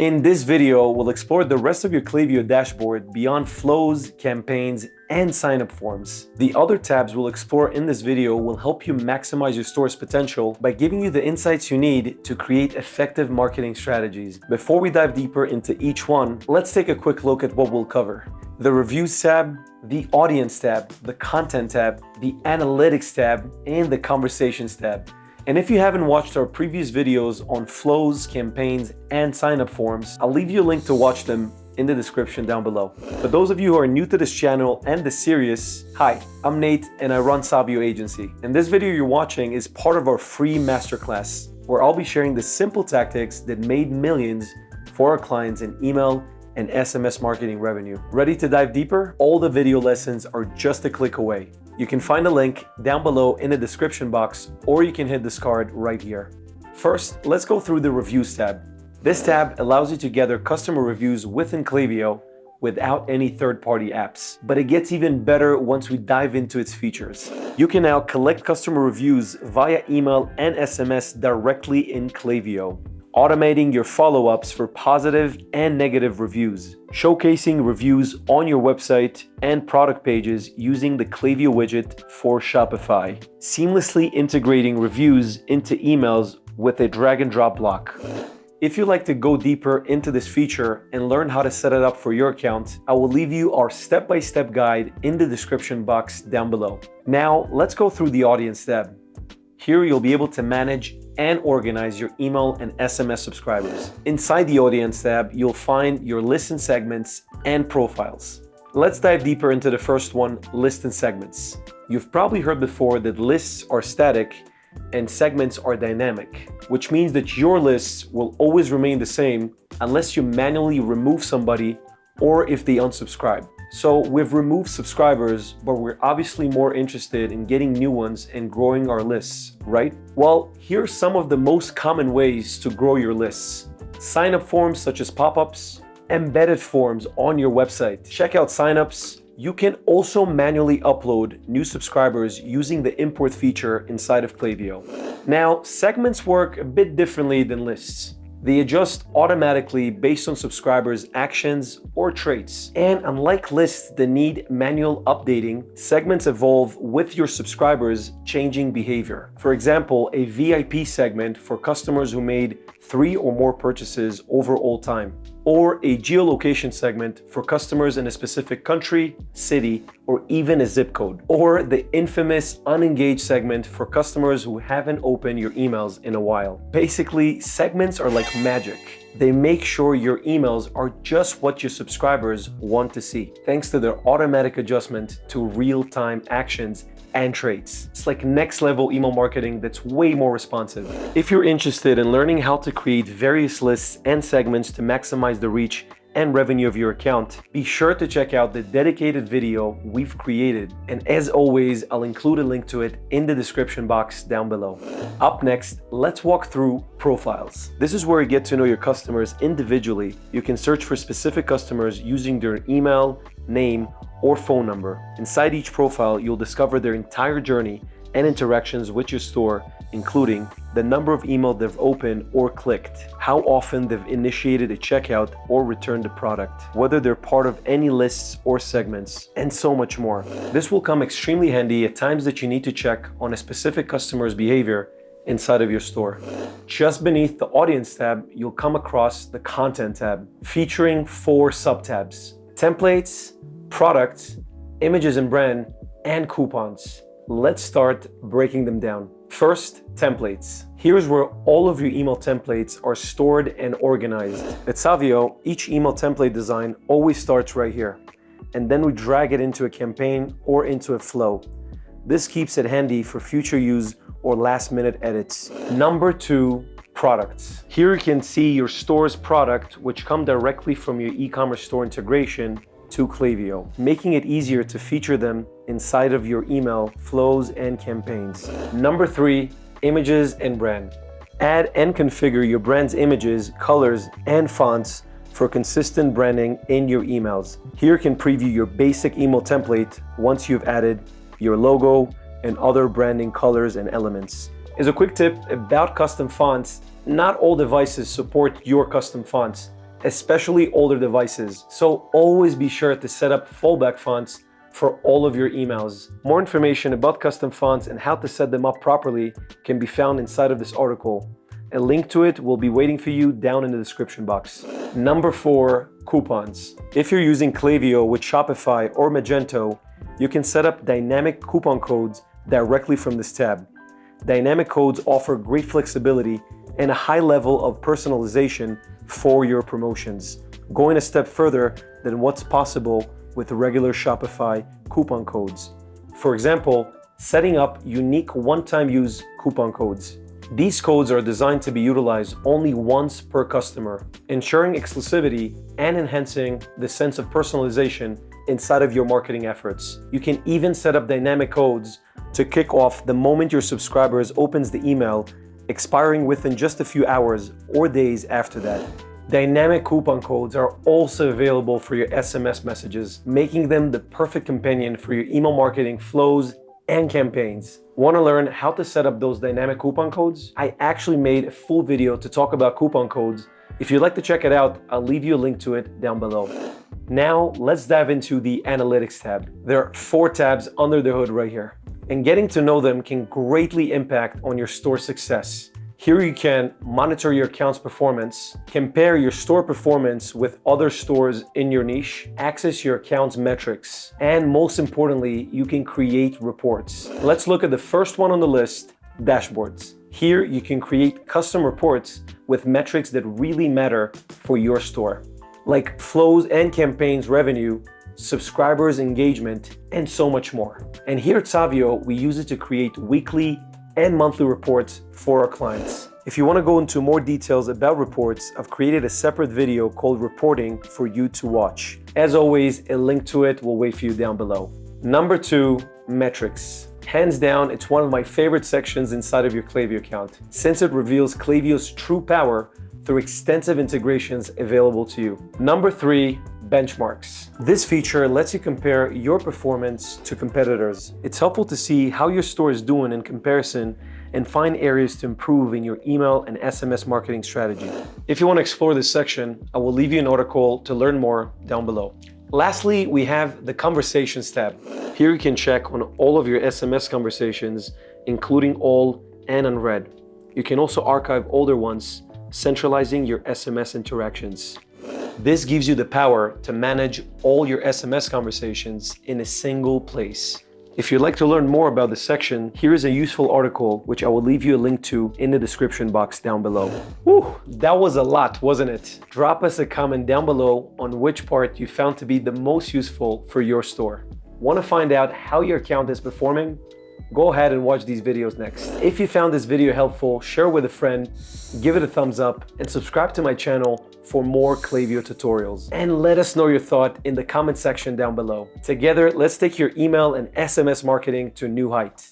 In this video, we'll explore the rest of your Klaviyo dashboard beyond flows, campaigns, and sign-up forms. The other tabs we'll explore in this video will help you maximize your store's potential by giving you the insights you need to create effective marketing strategies. Before we dive deeper into each one, let's take a quick look at what we'll cover. The Reviews tab, the Audience tab, the Content tab, the Analytics tab, and the Conversations tab. And if you haven't watched our previous videos on flows, campaigns, and sign-up forms, I'll leave you a link to watch them in the description down below. For those of you who are new to this channel and this series, hi, I'm Nate and I run Savio agency. And this video you're watching is part of our free masterclass, where I'll be sharing the simple tactics that made millions for our clients in email and SMS marketing revenue. Ready to dive deeper? All the video lessons are just a click away. You can find a link down below in the description box, or you can hit this card right here. First, let's go through the Reviews tab. This tab allows you to gather customer reviews within Klaviyo without any third-party apps. But it gets even better once we dive into its features. You can now collect customer reviews via email and SMS directly in Klaviyo, automating your follow-ups for positive and negative reviews, showcasing reviews on your website and product pages using the Klaviyo widget for Shopify, seamlessly integrating reviews into emails with a drag and drop block. If you'd like to go deeper into this feature and learn how to set it up for your account, I will leave you our step-by-step guide in the description box down below. Now, let's go through the Audience tab. Here you'll be able to manage and organize your email and SMS subscribers. Inside the Audience tab, you'll find your lists and segments and profiles. Let's dive deeper into the first one, lists and segments. You've probably heard before that lists are static and segments are dynamic, which means that your lists will always remain the same unless you manually remove somebody or if they unsubscribe. So we've removed subscribers, but we're obviously more interested in getting new ones and growing our lists, right? Well, here's some of the most common ways to grow your lists. Sign-up forms such as pop-ups, embedded forms on your website, checkout sign-ups. You can also manually upload new subscribers using the import feature inside of Klaviyo. Now, segments work a bit differently than lists. They adjust automatically based on subscribers' actions or traits. And unlike lists that need manual updating, segments evolve with your subscribers' changing behavior. For example, a VIP segment for customers who made 3 or more purchases over all time, or a geolocation segment for customers in a specific country, city, or even a zip code, or the infamous unengaged segment for customers who haven't opened your emails in a while. Basically, segments are like magic. They make sure your emails are just what your subscribers want to see, thanks to their automatic adjustment to real-time actions and traits. It's like next level email marketing that's way more responsive. If you're interested in learning how to create various lists and segments to maximize the reach and revenue of your account, be sure to check out the dedicated video we've created. And as always, I'll include a link to it in the description box down below. Up next, let's walk through profiles. This is where you get to know your customers individually. You can search for specific customers using their email, name, or phone number. Inside each profile, you'll discover their entire journey and interactions with your store, including the number of emails they've opened or clicked, how often they've initiated a checkout or returned a product, whether they're part of any lists or segments, and so much more. This will come extremely handy at times that you need to check on a specific customer's behavior inside of your store. Just beneath the Audience tab, you'll come across the Content tab, featuring 4 sub-tabs: templates, products, images and brand, and coupons. Let's start breaking them down. First, templates. Here's where all of your email templates are stored and organized. At Savio, each email template design always starts right here, and then we drag it into a campaign or into a flow. This keeps it handy for future use or last-minute edits. Number 2, products. Here you can see your store's product, which come directly from your e-commerce store integration to Klaviyo, making it easier to feature them inside of your email flows and campaigns. Number 3, images and brand. Add and configure your brand's images, colors, and fonts for consistent branding in your emails. Here you can preview your basic email template once you've added your logo and other branding colors and elements. As a quick tip about custom fonts, not all devices support your custom fonts, especially older devices. So always be sure to set up fallback fonts for all of your emails. More information about custom fonts and how to set them up properly can be found inside of this article. A link to it will be waiting for you down in the description box. Number 4, coupons. If you're using Klaviyo with Shopify or Magento, you can set up dynamic coupon codes directly from this tab. Dynamic codes offer great flexibility and a high level of personalization for your promotions, going a step further than what's possible with regular Shopify coupon codes. For example, setting up unique one-time use coupon codes. These codes are designed to be utilized only once per customer, ensuring exclusivity and enhancing the sense of personalization inside of your marketing efforts. You can even set up dynamic codes to kick off the moment your subscribers opens the email, expiring within just a few hours or days after that. Dynamic coupon codes are also available for your SMS messages, making them the perfect companion for your email marketing flows and campaigns. Want to learn how to set up those dynamic coupon codes? I actually made a full video to talk about coupon codes. If you'd like to check it out, I'll leave you a link to it down below. Now, let's dive into the Analytics tab. There are 4 tabs under the hood right here, and getting to know them can greatly impact on your store success. Here you can monitor your account's performance, compare your store performance with other stores in your niche, access your account's metrics, and most importantly, you can create reports. Let's look at the first one on the list, dashboards. Here you can create custom reports with metrics that really matter for your store, like flows and campaigns revenue, subscribers engagement, and so much more. And here at Savio, we use it to create weekly and monthly reports for our clients. If you want to go into more details about reports, I've created a separate video called Reporting for you to watch. As always, a link to it will wait for you down below. Number 2, metrics. Hands down, it's one of my favorite sections inside of your Klaviyo account, since it reveals Klaviyo's true power through extensive integrations available to you. Number 3, benchmarks. This feature lets you compare your performance to competitors. It's helpful to see how your store is doing in comparison and find areas to improve in your email and SMS marketing strategy. If you want to explore this section, I will leave you an article to learn more down below. Lastly, we have the Conversations tab. Here you can check on all of your SMS conversations, including all and unread. You can also archive older ones, centralizing your SMS interactions. This gives you the power to manage all your SMS conversations in a single place. If you'd like to learn more about this section, here is a useful article which I will leave you a link to in the description box down below. Whew, that was a lot, wasn't it? Drop us a comment down below on which part you found to be the most useful for your store. Want to find out how your account is performing? Go ahead and watch these videos next. If you found this video helpful, share with a friend, give it a thumbs up, and subscribe to my channel for more Klaviyo tutorials. And let us know your thought in the comment section down below. Together, let's take your email and SMS marketing to a new height.